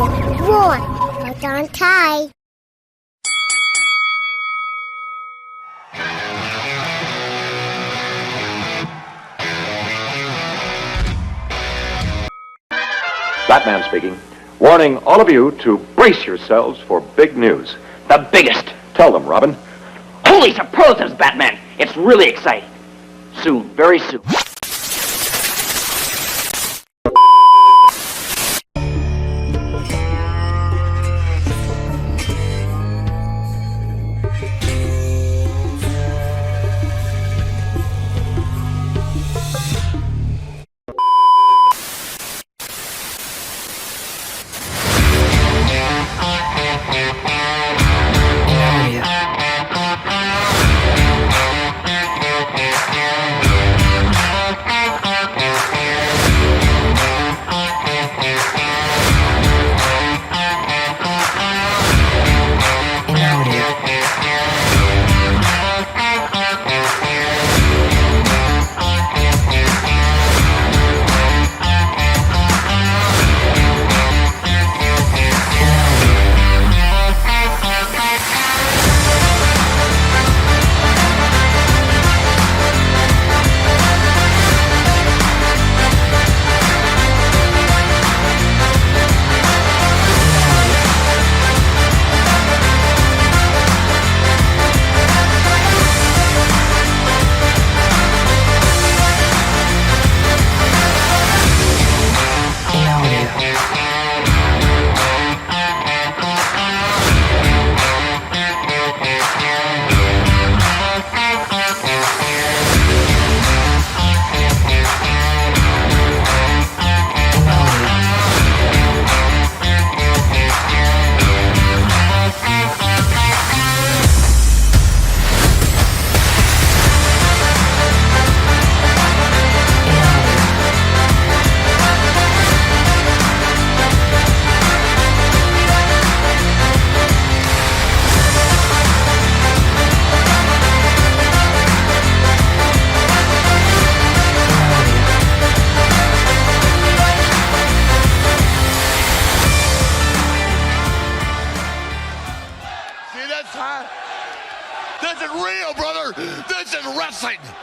Roar. Hold on tight. Batman speaking. Warning all of you to brace yourselves for big news. The biggest. Tell them, Robin. Holy superlatives, Batman. It's really exciting. Soon, very soon.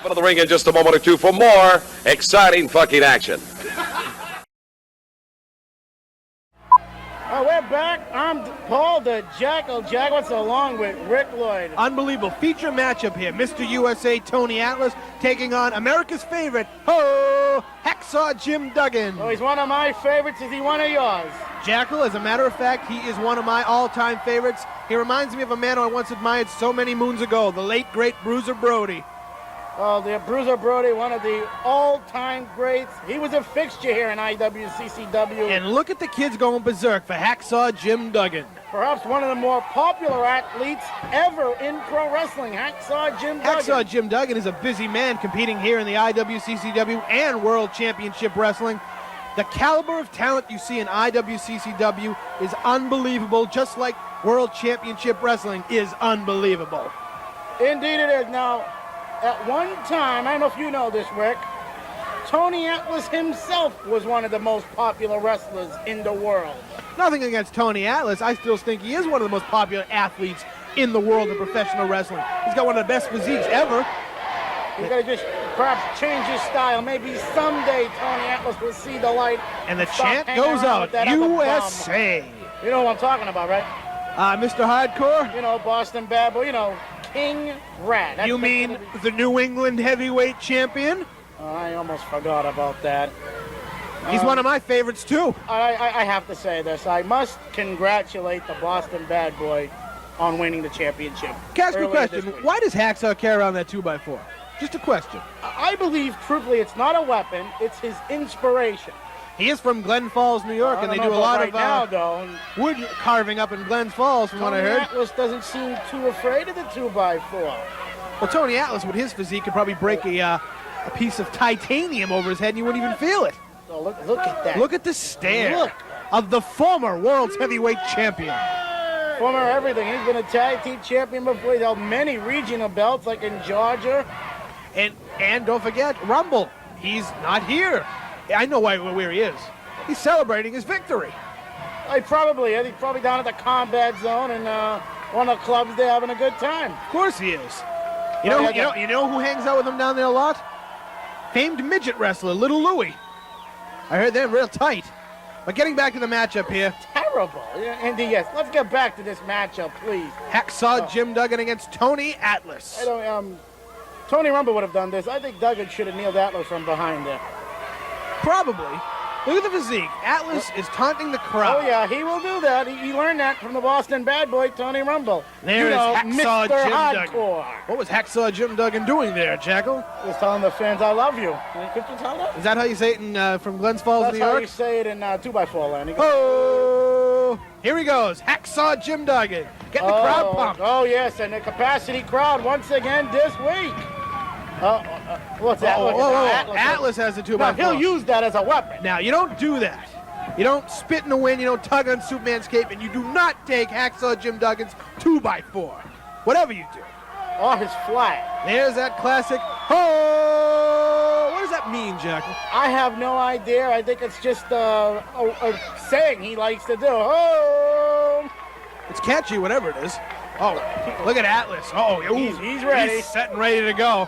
Out of the ring in just a moment or two for more exciting fucking action. Oh, we're back. I'm Paul the Jackal Jaguars along with Rick Lloyd. Unbelievable feature matchup here. Mr. USA Tony Atlas taking on America's favorite, Hacksaw Jim Duggan. Oh, he's one of my favorites. Is he one of yours? Jackal, as a matter of fact, he is one of my all-time favorites. He reminds me of a man who I once admired so many moons ago, the late, great Bruiser Brody. Oh, the Bruiser Brody, one of the all-time greats. He was a fixture here in IWCCW. And look at the kids going berserk for Hacksaw Jim Duggan. Perhaps one of the more popular athletes ever in pro wrestling, Hacksaw Jim Duggan. Hacksaw Jim Duggan is a busy man competing here in the IWCCW and World Championship Wrestling. The caliber of talent you see in IWCCW is unbelievable, just like World Championship Wrestling is unbelievable. Indeed it is. Now, at one time, I don't know if you know this, Rick, Tony Atlas himself was one of the most popular wrestlers in the world. Nothing against Tony Atlas. I still think he is one of the most popular athletes in the world of professional wrestling. He's got one of the best physiques ever. He's got to just perhaps change his style. Maybe someday Tony Atlas will see the light. And the chant goes out, USA. You know what I'm talking about, right? Mr. Hardcore? You know, Boston Bad Boy, you know, King Rat. That's you mean the New England heavyweight champion? I almost forgot about that. He's one of my favorites, too. I have to say this. I must congratulate the Boston Bad Boy on winning the championship. Can I ask you a question? Why does Hacksaw carry around that 2x4? Just a question. I believe, truthfully, it's not a weapon. It's his inspiration. He is from Glen Falls, New York, and they do a lot of wood carving up in Glen Falls, from what I heard. Tony Atlas doesn't seem too afraid of the 2x4. Well, Tony Atlas, with his physique, could probably break a piece of titanium over his head, and you wouldn't even feel it. Oh, look at that. Look at the stare of the former world's heavyweight champion. Former everything. He's been a tag team champion before. He's held many regional belts, like in Georgia. And don't forget, Rumble. He's not here. I know where he is. He's celebrating his victory. He's probably down at the combat zone and one of the clubs there having a good time. Of course he is. You know who hangs out with him down there a lot? Famed midget wrestler, Little Louie. I heard they're real tight. But getting back to the matchup here. Terrible. Yeah, indeed, yes. Let's get back to this matchup, please. Hacksaw Jim Duggan against Tony Atlas. Tony Rumble would have done this. I think Duggan should have kneeled Atlas from behind there. Probably. Look at the physique. Atlas is taunting the crowd. Oh, yeah, he will do that. He learned that from the Boston bad boy, Tony Rumble. There is Hacksaw Jim Hardcore. Duggan. What was Hacksaw Jim Duggan doing there, Jackal? He was telling the fans, I love you. Could you tell that? Is that how you say it from Glens Falls, That's New York? how you say it in 2x4 land. Oh, here he goes. Hacksaw Jim Duggan. Getting the crowd pumped. Oh, yes, and the capacity crowd once again this week. What's that? Atlas has the 2x4. Now, he'll use that as a weapon. Now, you don't do that. You don't spit in the wind, you don't tug on Superman's cape, and you do not take Hacksaw Jim Duggan's 2x4. Whatever you do. Or his flag. There's that classic, oh! What does that mean, Jackal? I have no idea. I think it's just a saying he likes to do. Oh! It's catchy, whatever it is. Oh, look at Atlas. Oh, he's ready. He's set and ready to go.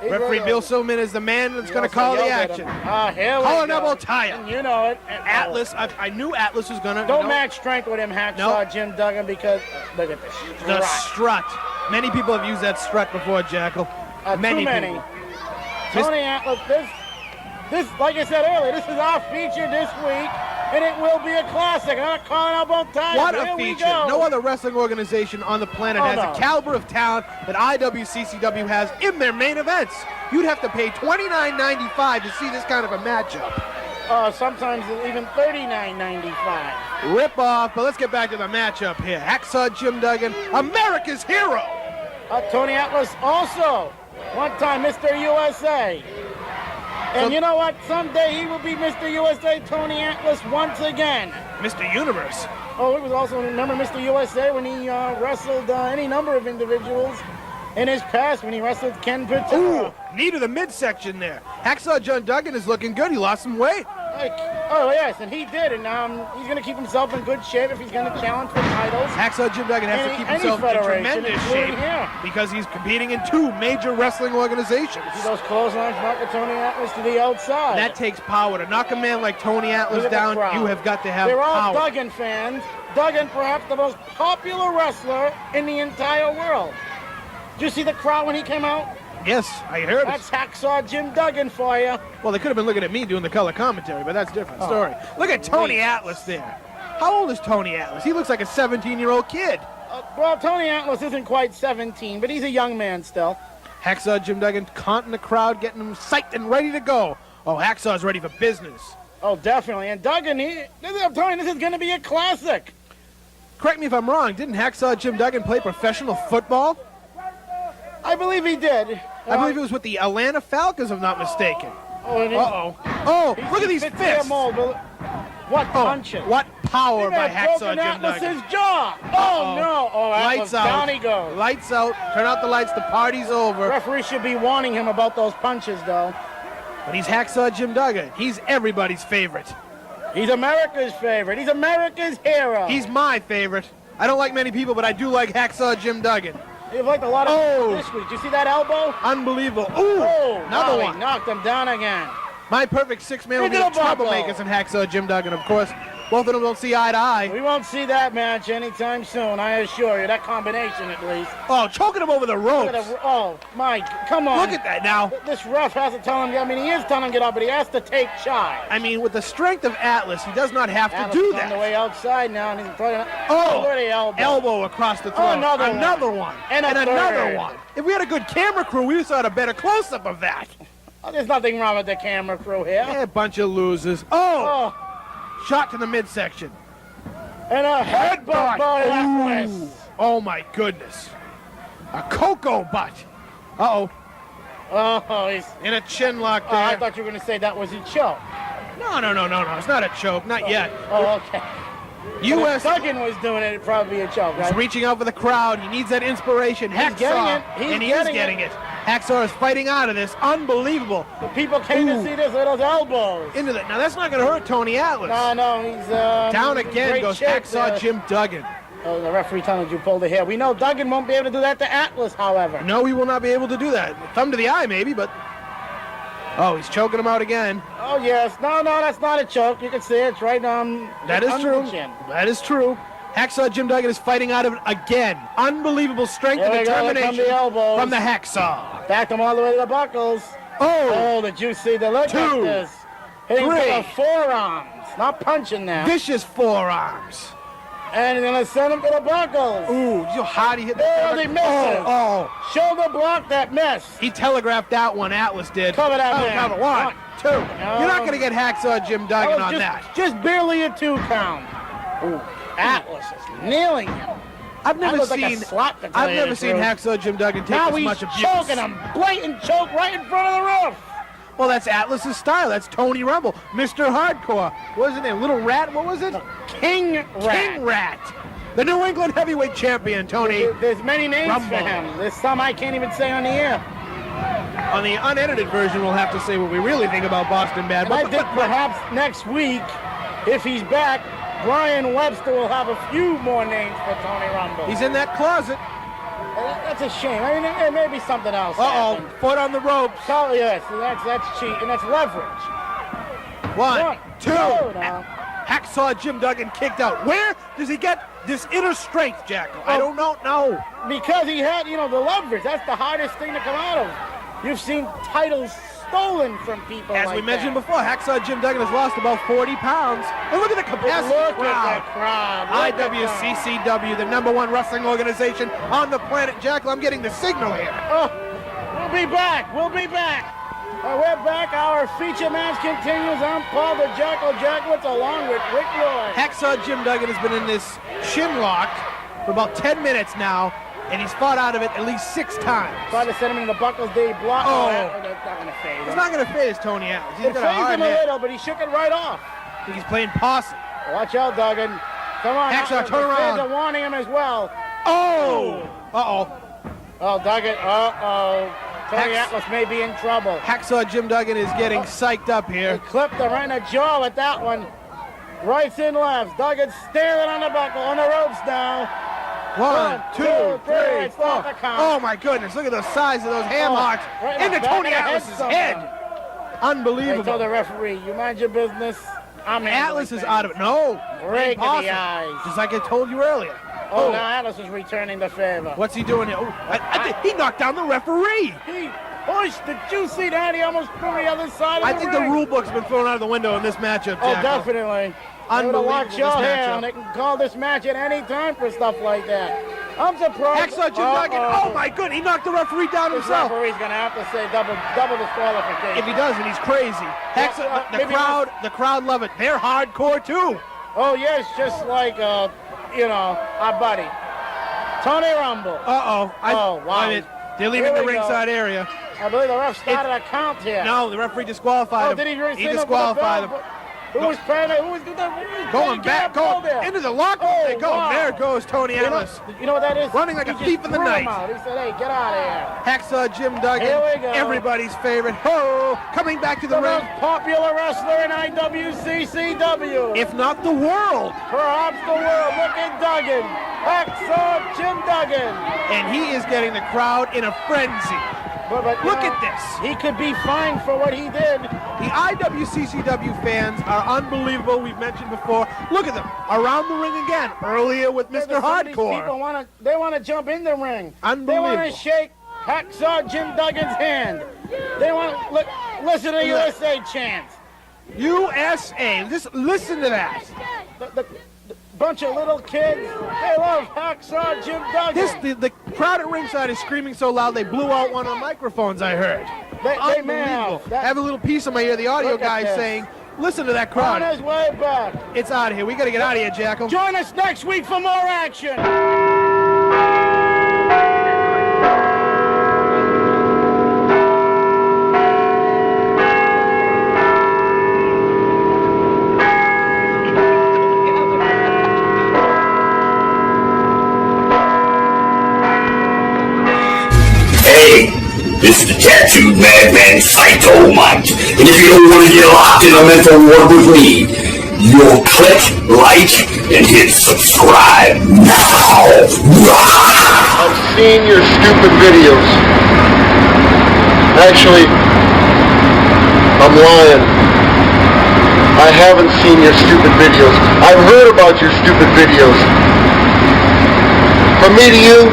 Referee Bill Silverman is the man that's going to call the action. Call an elbow tie. You know it. Atlas, I knew Atlas was going to. Don't match strength with him, Hacksaw Jim Duggan, because look at this strut. The strut. Many people have used that strut before, Jackal. Many. Tony Atlas, this, like I said earlier, this is our feature this week, and it will be a classic. I'm not calling out both times. What a feature. No other wrestling organization on the planet has the caliber of talent that IWCCW has in their main events. You'd have to pay $29.95 to see this kind of a matchup. Sometimes even $39.95. Rip off, but let's get back to the matchup here. Hacksaw Jim Duggan, America's hero. Tony Atlas also, one time Mr. USA. And you know what? Someday he will be Mr. USA, Tony Atlas, once again. Mr. Universe. Oh, he was also, remember Mr. USA when he wrestled any number of individuals in his past, when he wrestled Ken Patera. Ooh, knee to the midsection there. Hacksaw Jim Duggan is looking good. He lost some weight. Oh, yes, and he did. And he's going to keep himself in good shape if he's going to challenge for titles. Hacksaw Jim Duggan has to keep himself in tremendous shape because he's competing in two major wrestling organizations. See those clotheslines knocking Tony Atlas to the outside. That takes power. To knock a man like Tony Atlas down, you have got to have power. They're power. all Duggan fans. Duggan, perhaps the most popular wrestler in the entire world. Did you see the crowd when he came out? Yes, I heard it. That's Hacksaw Jim Duggan for you. Well, they could have been looking at me doing the color commentary, but that's a different story. Look at Tony Atlas there. How old is Tony Atlas? He looks like a 17-year-old kid. Well, Tony Atlas isn't quite 17, but he's a young man still. Hacksaw Jim Duggan taunting the crowd, getting them psyched and ready to go. Oh, Hacksaw's ready for business. Oh, definitely. And Duggan, I'm telling you, this is going to be a classic. Correct me if I'm wrong. Didn't Hacksaw Jim Duggan play professional football? I believe he did. I believe it was with the Atlanta Falcons, if I'm not mistaken. Uh-oh. Oh, look at these fists. What punches. What power by Hacksaw Jim Duggan. His jaw. Oh, no. Oh, lights out. Down he goes. Lights out. Turn out the lights. The party's over. Referee should be warning him about those punches, though. But he's Hacksaw Jim Duggan. He's everybody's favorite. He's America's favorite. He's America's hero. He's my favorite. I don't like many people, but I do like Hacksaw Jim Duggan. You've liked a lot of this week. Did you see that elbow? Unbelievable. Ooh, another one. He knocked him down again. My perfect six-man will be the troublemakers and Hacksaw Jim Duggan, of course. Both of them don't see eye to eye. We won't see that match anytime soon, I assure you. That combination, at least. Oh, choking him over the ropes. Oh, Mike, come on. Look at that now. This ref has to tell him, he is telling him to get up, but he has to take charge. I mean, with the strength of Atlas, he does not have to do that. On the way outside now, and he's throwing elbow across the throat. Oh, another one. And another one. If we had a good camera crew, we would have had a better close-up of that. Oh, there's nothing wrong with the camera crew here. Yeah, a bunch of losers. Oh! Shot to the midsection. And a headbutt by Atlas. Oh, my goodness. A cocoa butt. Uh-oh. Oh, he's in a chin lock there. I thought you were going to say that was a choke. No. It's not a choke. Not yet. Oh, okay. If Duggan was doing it, it'd probably be a choke, right? He's reaching out for the crowd. He needs that inspiration. He's getting it. He is getting it. Hacksaw is fighting out of this. Unbelievable. The people came to see this with those elbows. Into that. Now, that's not going to hurt Tony Atlas. No, he's down he's in again great goes shape Hacksaw there. Jim Duggan. Oh, the referee telling you pulled the hair. We know Duggan won't be able to do that to Atlas, however. No, he will not be able to do that. Thumb to the eye, maybe, but... Oh, he's choking him out again. Oh, yes. No, that's not a choke. You can see it. It's right on. That is under true. the chin. That is true. Hacksaw Jim Duggan is fighting out of it again. Unbelievable strength and determination the elbows. from the Hacksaw. Backed him all the way to the buckles. Oh, did you see the look 2, at this? Hitting for 3. the forearms. Not punching them. Vicious forearms. And he's going to send him to the buckles. Ooh, you know how he hit Oh, they misses. Oh. Shoulder block that miss. He telegraphed that one, Atlas did. Cover that man. Cover. 1, 2. You're not going to get Hacksaw Jim Duggan on that. Just barely a 2 count. Ooh, Atlas is kneeling him. I've never That looked like a seen slap to tell I've you never the seen truth. Hacksaw Jim Duggan take Now this he's much abuse. choking him. Blatant choke right in front of the roof. Well, that's Atlas's style. That's Tony Rumble. Mr. Hardcore. What was his name? Little Rat? What was it? King Rat. King Rat. The New England heavyweight champion, Tony. There's many names Rumble. for him. There's some I can't even say on the air. On the unedited version, we'll have to say what we really think about Boston Bad. And I think perhaps next week, if he's back, Brian Webster will have a few more names for Tony Rumble. He's in that closet. That's a shame. I mean, there may be something else. Uh-oh. happened. Foot on the ropes. So, yes, that's cheating. That's leverage. 1, 2. now. Hacksaw Jim Duggan kicked out. Where does he get this inner strength, Jackal? I don't know. Because he had, the leverage. That's the hardest thing to come out of. You've seen titles stolen from people As like we mentioned that. before, Hacksaw Jim Duggan has lost about 40 pounds. And look at the capacity Look crowd. at that crowd. Look at that. IWCCW, the #1 wrestling organization on the planet. Jackal, I'm getting the signal here. Oh, we'll be back. We're back. Our feature match continues. I'm Paul the Jackal Jackwitz along with Rick Roy. Hacksaw Jim Duggan has been in this shin lock for about 10 minutes now, and he's fought out of it at least 6 times. Tried to send him in the buckles. They blocked. Oh. That's not going to phase him. It's not going to phase Tony Atlas. He's It got a phased hard him a hit. little, but he shook it right off. I think he's playing possum. Watch out, Duggan. Come on. Hacksaw, the turn fans around. are warning him as well. Oh! Uh-oh. Oh, Duggan. Tony Atlas may be in trouble. Hacksaw Jim Duggan is getting psyched up He here. clipped him right in the jaw with that one. Rights and lefts. Duggan standing on the buckle, on the ropes now. 1, 2, 3, 4. Stop the count. Oh my goodness, look at the size of those ham hocks right in into the back Tony of the head Atlas's somehow. head. I told Unbelievable. the referee, you mind your business. I'm Atlas is out of it. No. Rake in Possum. the eyes. Just like I told you earlier. Oh, now Atlas is returning the favor. What's he doing here? Oh, I think he knocked down the referee. He pushed. Did you see that? He almost threw the other side of I the think ring. the rule book's been thrown out of the window in this matchup, Oh, Jackal. definitely. Unbelievable, Watch this your hair, matchup. and they can call this match at any time for stuff like that. I'm surprised. Hacksaw Jim Duggan. Oh my goodness, he knocked the referee down This himself. referee's gonna have to say double disqualification. If he doesn't, he's crazy. Hacksaw, the maybe the crowd love it. They're hardcore too. Oh yes, just like our buddy Tony Rumble. Uh-oh. Oh, wow. I mean, they're leaving Here the we go. ringside area. I believe the ref started a count here. No, the referee disqualified Oh, him. did he really He send him for the disqualified him. bell? Who was paying it? Who was doing that? Going back, going into the locker room. They go. wow. There goes Tony Atlas. You know what that is? Running like He a just thief in the threw him night. out. He said, "Hey, get out of here." Hacksaw Jim Duggan, Here we go. everybody's favorite. Ho! Coming back to the The ring, most popular wrestler in IWCCW. if not the world. Perhaps the world. Look at Duggan. Hacksaw Jim Duggan. And he is getting the crowd in a frenzy. But Look at this. He could be fined for what he did. The IWCCW fans are unbelievable. We've mentioned before. Look at them around the ring again. Earlier with Mr. Some of these people Hardcore. they want to jump in the ring. Unbelievable. They want to shake Hacksaw Jim Duggan's hand. They want to listen to USA chants. USA. Just listen to that. The bunch of little kids, they love Hacksaw Jim Duggan. The crowd at ringside is screaming so loud they blew out one of the microphones, I heard. They may Unbelievable. have. I have a little piece of my ear. The audio Look at guy this. saying, listen to that On crowd. his way back. It's out of here. We got to get out of here, Jackal. Join us next week for more action. This is the tattooed madman PsYcHo Mike. And if you don't want to get locked in a mental ward with me, you'll click like and hit subscribe now. I've seen your stupid videos. Actually, I'm lying. I haven't seen your stupid videos. I've heard about your stupid videos. From me to you,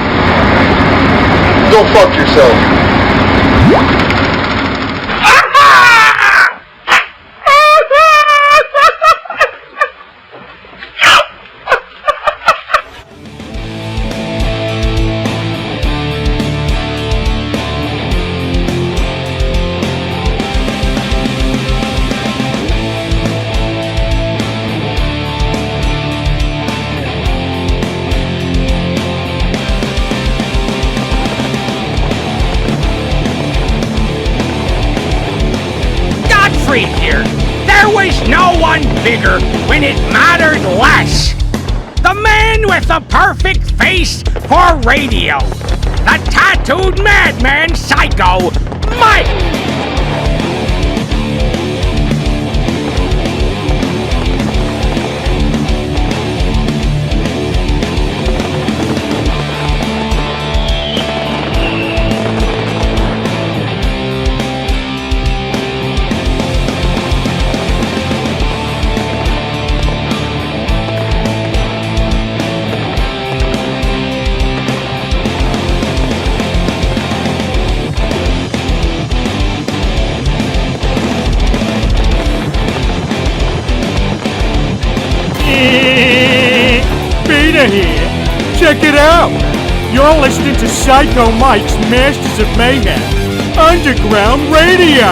go fuck yourself. Here. There was no one bigger when it mattered less. The man with the perfect face for radio. The tattooed madman PsYcHo Mike. Beta here. Check it out. You're listening to PsYcHo Mike's Masterz of Mayhem Underground Radio.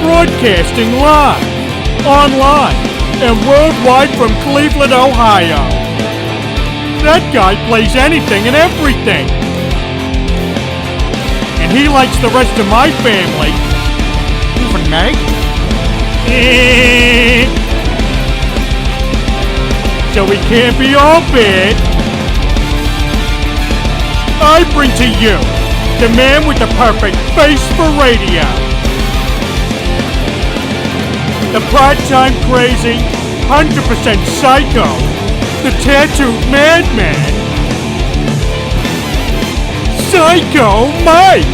Broadcasting live, online, and worldwide from Cleveland, Ohio. That guy plays anything and everything. And he likes the rest of my family. Even Meg? So we can't be all bad. I bring to you the man with the perfect face for radio. The part-time crazy, 100% PsYcHo, the tattooed madman, PsYcHo Mike.